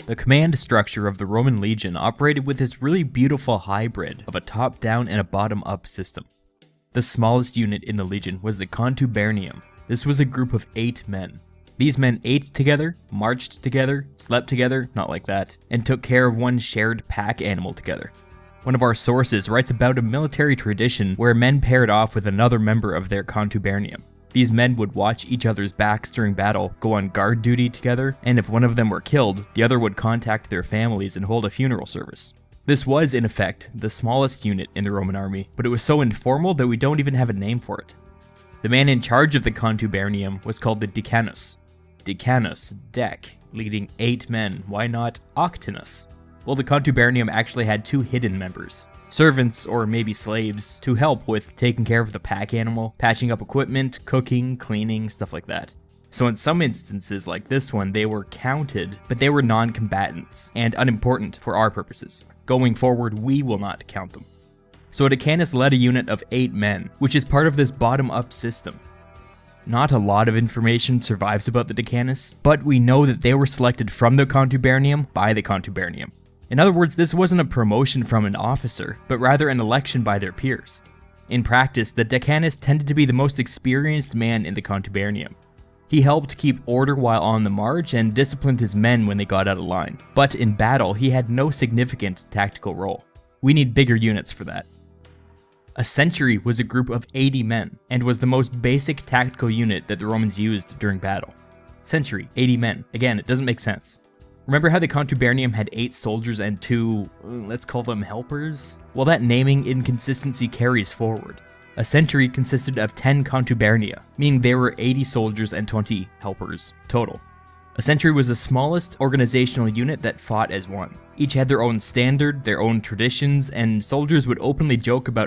The command structure of the Roman legion operated with this really beautiful hybrid of a top-down and a bottom-up system. The smallest unit in the legion was the contubernium. This was a group of 8 men. These men ate together, marched together, slept together, not like that, and took care of one shared pack animal together. One of our sources writes about a military tradition where men paired off with another member of their contubernium. These men would watch each other's backs during battle, go on guard duty together, and if one of them were killed, the other would contact their families and hold a funeral service. This was, in effect, the smallest unit in the Roman army, but it was so informal that we don't even have a name for it. The man in charge of the contubernium was called the decanus. Decanus, dec, leading 8 men, why not octanus? Well, the contubernium actually had 2 hidden members. Servants, or maybe slaves, to help with taking care of the pack animal, patching up equipment, cooking, cleaning, stuff like that. So in some instances like this one, they were counted, but they were non-combatants, and unimportant for our purposes. Going forward, we will not count them. So a decanus led a unit of 8 men, which is part of this bottom-up system. Not a lot of information survives about the decanus, but we know that they were selected from the contubernium by the contubernium. In other words, this wasn't a promotion from an officer, but rather an election by their peers. In practice, the decanus tended to be the most experienced man in the contubernium. He helped keep order while on the march and disciplined his men when they got out of line, but in battle he had no significant tactical role. We need bigger units for that. A century was a group of 80 men, and was the most basic tactical unit that the Romans used during battle. Century, 80 men. Again, it doesn't make sense. Remember how the contubernium had 8 soldiers and 2, let's call them helpers? Well, that naming inconsistency carries forward. A century consisted of 10 contubernia, meaning there were 80 soldiers and 20 helpers total. A century was the smallest organizational unit that fought as one. Each had their own standard, their own traditions, and soldiers would openly joke about